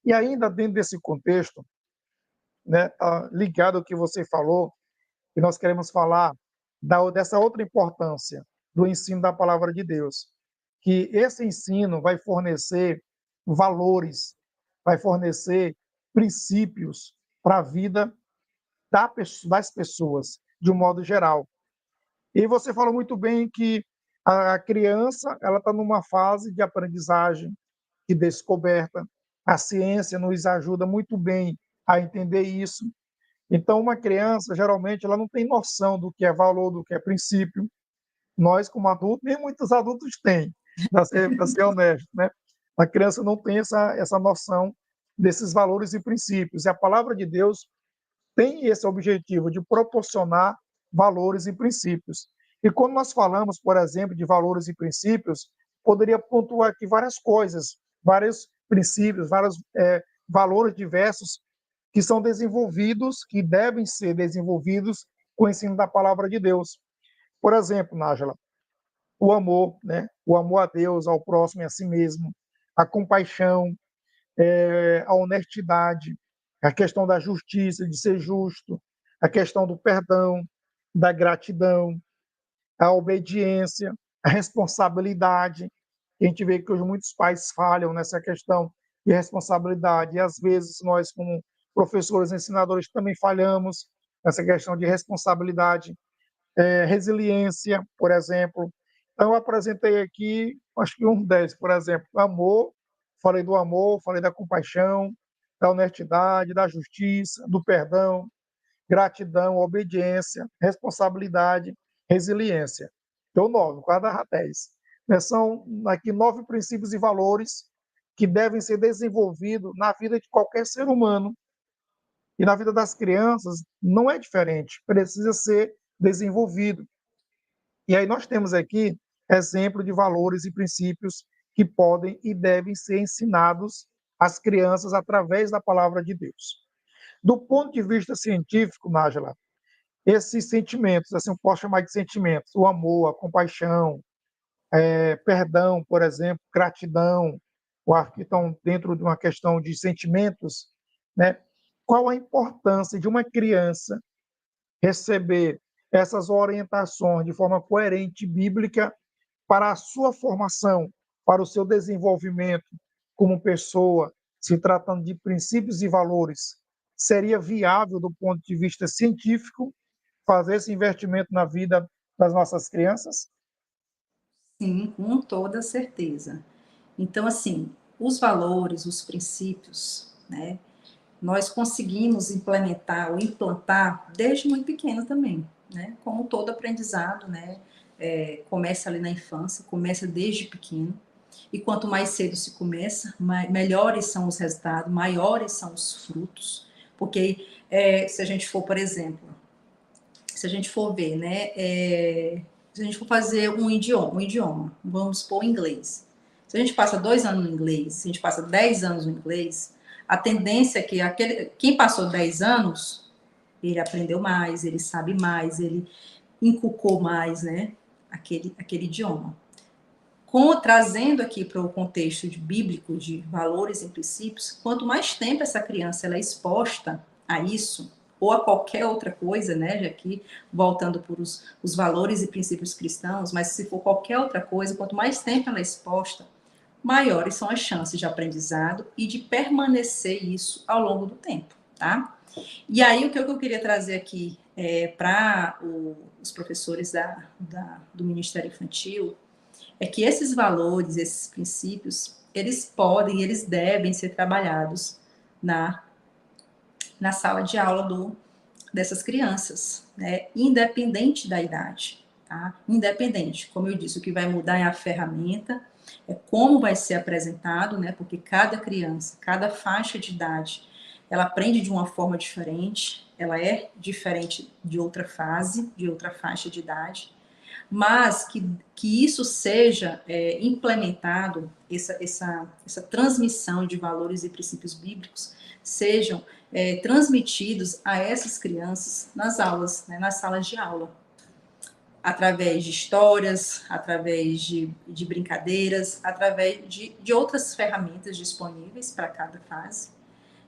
E ainda dentro desse contexto, né, tá ligado ao que você falou, que nós queremos falar dessa outra importância do ensino da palavra de Deus, que esse ensino vai fornecer valores, vai fornecer princípios para a vida das pessoas, de um modo geral. E você falou muito bem que a criança ela está numa fase de aprendizagem, de descoberta. A ciência nos ajuda muito bem a entender isso. Então, uma criança, geralmente, ela não tem noção do que é valor, do que é princípio. Nós, como adultos, nem muitos adultos têm, para ser honesto, né? A criança não tem essa noção desses valores e princípios. E a palavra de Deus tem esse objetivo de proporcionar valores e princípios. E quando nós falamos, por exemplo, de valores e princípios, poderia pontuar aqui várias coisas, vários princípios, vários valores diversos que são desenvolvidos, que devem ser desenvolvidos com o ensino da palavra de Deus. Por exemplo, Nájila, o amor, né? O amor a Deus, ao próximo e a si mesmo, a compaixão, a honestidade, a questão da justiça, de ser justo, a questão do perdão, da gratidão, a obediência, a responsabilidade. A gente vê que hoje muitos pais falham nessa questão de responsabilidade, e às vezes nós, como professores, ensinadores, também falhamos nessa questão de responsabilidade, resiliência, por exemplo. Então, eu apresentei aqui, acho que 10, por exemplo, amor, falei da compaixão, da honestidade, da justiça, do perdão, gratidão, obediência, responsabilidade, resiliência. Então, 9, quase dá 10. São aqui 9 princípios e valores que devem ser desenvolvidos na vida de qualquer ser humano. E na vida das crianças não é diferente, precisa ser desenvolvido. E aí nós temos aqui exemplo de valores e princípios que podem e devem ser ensinados às crianças através da palavra de Deus. Do ponto de vista científico, Nájila, esses sentimentos, assim, eu posso chamar de sentimentos, o amor, a compaixão, perdão, por exemplo, gratidão, que estão dentro de uma questão de sentimentos, né? Qual a importância de uma criança receber essas orientações de forma coerente bíblica para a sua formação, para o seu desenvolvimento como pessoa, se tratando de princípios e valores? Seria viável, do ponto de vista científico, fazer esse investimento na vida das nossas crianças? Sim, com toda certeza. Então, assim, os valores, os princípios, né, nós conseguimos implementar ou implantar desde muito pequeno também, né? Como todo aprendizado, né? Começa ali na infância, começa desde pequeno. E quanto mais cedo se começa, melhores são os resultados, maiores são os frutos. Porque se a gente for, por exemplo, se a gente for ver, né? Se a gente for fazer um idioma, vamos supor inglês. Se a gente passa 2 anos no inglês, se a gente passa 10 anos no inglês, a tendência é que quem passou 10 anos, ele aprendeu mais, ele sabe mais, ele inculcou mais, né? Aquele idioma. Trazendo aqui para o contexto bíblico de valores e princípios, quanto mais tempo essa criança ela é exposta a isso, ou a qualquer outra coisa, né, já aqui voltando para os valores e princípios cristãos, mas se for qualquer outra coisa, quanto mais tempo ela é exposta, maiores são as chances de aprendizado e de permanecer isso ao longo do tempo, tá? E aí, o que eu queria trazer aqui para os professores do Ministério Infantil é que esses valores, esses princípios, eles podem, eles devem ser trabalhados na sala de aula dessas crianças, né? Independente da idade, tá? Independente, como eu disse, o que vai mudar é a ferramenta, é como vai ser apresentado, né? Porque cada criança, cada faixa de idade, ela aprende de uma forma diferente, ela é diferente de outra fase, de outra faixa de idade, mas que isso seja implementado, essa transmissão de valores e princípios bíblicos sejam transmitidos a essas crianças nas aulas, né, nas salas de aula. através de histórias, através de brincadeiras, através de outras ferramentas disponíveis para cada fase.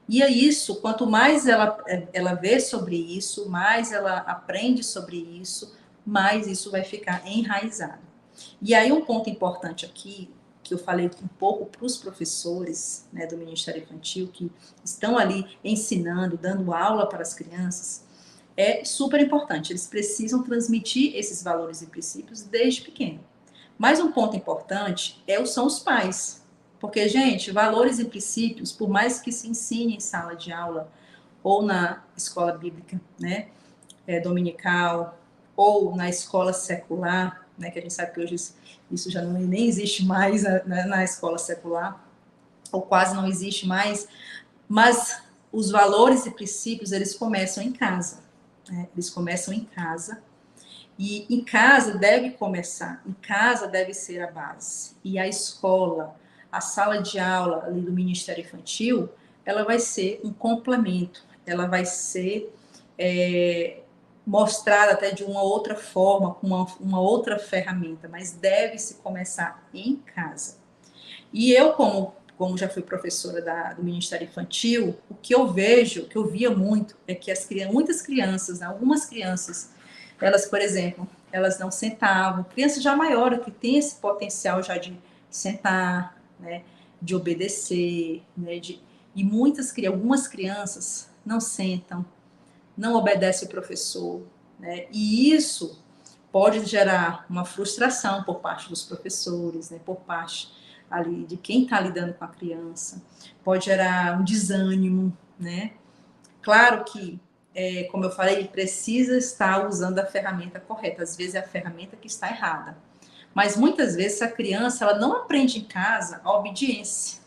E é isso, quanto mais ela vê sobre isso, mais ela aprende sobre isso, mais isso vai ficar enraizado. E aí um ponto importante aqui, que eu falei um pouco para os professores, né, do Ministério Infantil, que estão ali ensinando, dando aula para as crianças, é super importante. Eles precisam transmitir esses valores e princípios desde pequeno. Mas um ponto importante são os pais. Porque, gente, valores e princípios, por mais que se ensine em sala de aula ou na escola bíblica, né, dominical, ou na escola secular, né, que a gente sabe que hoje isso já nem existe mais na escola secular, ou quase não existe mais, mas os valores e princípios, eles começam em casa. Né? Eles começam em casa. E em casa deve começar, em casa deve ser a base. E a escola, a sala de aula ali do Ministério Infantil, ela vai ser um complemento, ela vai ser mostrada até de uma outra forma, com uma outra ferramenta, mas deve-se começar em casa. E eu, como já fui professora do Ministério Infantil, o que eu vejo, o que eu via muito, é que muitas crianças, né, algumas crianças, elas, por exemplo, elas não sentavam, crianças já maiores, que têm esse potencial já de sentar, né, de obedecer, né, e algumas crianças não sentam, não obedecem o professor, né, e isso pode gerar uma frustração por parte dos professores, né, por parte ali de quem está lidando com a criança, pode gerar um desânimo, né? Claro que, como eu falei, ele precisa estar usando a ferramenta correta, às vezes é a ferramenta que está errada, mas muitas vezes a criança ela não aprende em casa a obediência,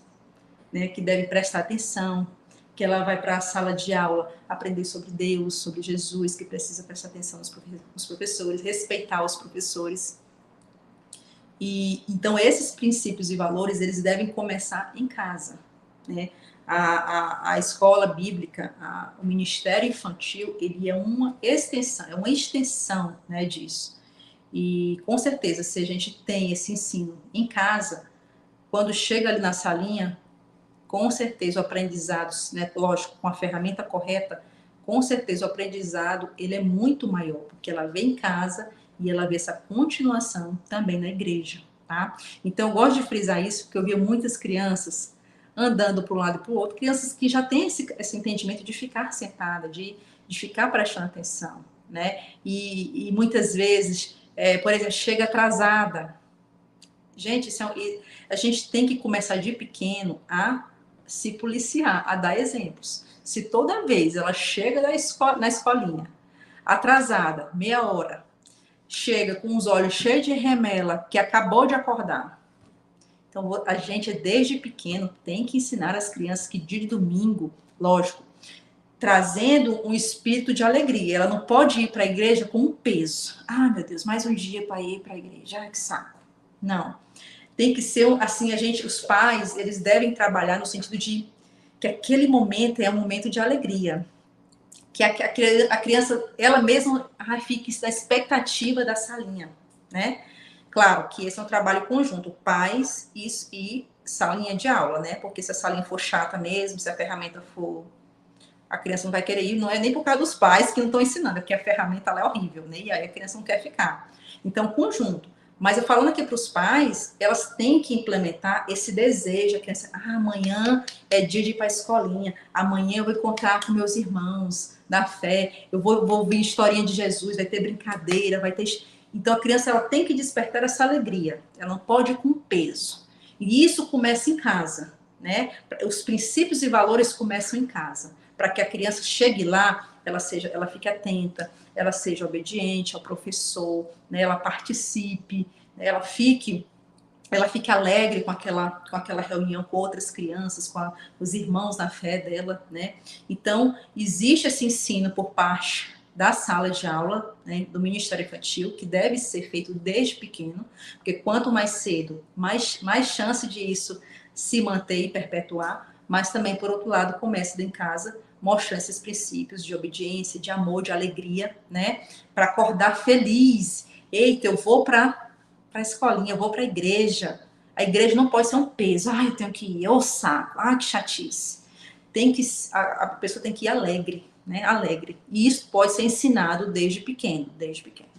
né, que deve prestar atenção, que ela vai para a sala de aula aprender sobre Deus, sobre Jesus, que precisa prestar atenção nos professores, respeitar os professores. E então esses princípios e valores eles devem começar em casa, né? A escola bíblica, o ministério infantil, ele é uma extensão, né, disso. E com certeza, se a gente tem esse ensino em casa, quando chega ali na salinha, com certeza o aprendizado, né, lógico, com a ferramenta correta, com certeza o aprendizado ele é muito maior, porque ela vem em casa e ela vê essa continuação também na igreja, tá? Então eu gosto de frisar isso, porque eu vi muitas crianças andando para um lado e para o outro, crianças que já têm esse entendimento de ficar sentada, de ficar prestando atenção, né? E muitas vezes, por exemplo, chega atrasada. Gente, a gente tem que começar de pequeno a se policiar, a dar exemplos. Se toda vez ela chega na escolinha, atrasada, meia hora, chega com os olhos cheios de remela, que acabou de acordar. Então, a gente, desde pequeno, tem que ensinar as crianças que dia de domingo, lógico, trazendo um espírito de alegria. Ela não pode ir para a igreja com um peso. Ah, meu Deus, mais um dia para ir para a igreja. Ah, que saco. Não. Tem que ser assim, os pais, eles devem trabalhar no sentido de que aquele momento é um momento de alegria. Que a criança, ela mesma fique na expectativa da salinha, né? Claro que esse é um trabalho conjunto, pais e salinha de aula, né? Porque se a salinha for chata mesmo, se a ferramenta for... A criança não vai querer ir, não é nem por causa dos pais que não estão ensinando, é porque a ferramenta ela é horrível, né? E aí a criança não quer ficar. Então, conjunto. Mas eu falando aqui para os pais, elas têm que implementar esse desejo, a criança, amanhã é dia de ir para a escolinha, amanhã eu vou encontrar com meus irmãos da fé, eu vou ouvir historinha de Jesus, vai ter brincadeira, vai ter... Então a criança ela tem que despertar essa alegria, ela não pode ir com peso. E isso começa em casa, né? Os princípios e valores começam em casa, para que a criança chegue lá, ela fique atenta, ela seja obediente ao professor, né, ela participe, né, ela fique alegre com aquela reunião com outras crianças, com os irmãos na fé dela, né? Então, existe esse ensino por parte da sala de aula, né, do Ministério Infantil, que deve ser feito desde pequeno, porque quanto mais cedo, mais chance de isso se manter e perpetuar, mas também, por outro lado, começa em casa, mostrando esses princípios de obediência, de amor, de alegria, né? Para acordar feliz Eita, eu vou para a escolinha, eu vou para a igreja. A igreja não pode ser um peso. Ai, eu tenho que ir, ô saco, ai, que chatice. A pessoa tem que ir alegre, né? Alegre. E isso pode ser ensinado desde pequeno, desde pequeno.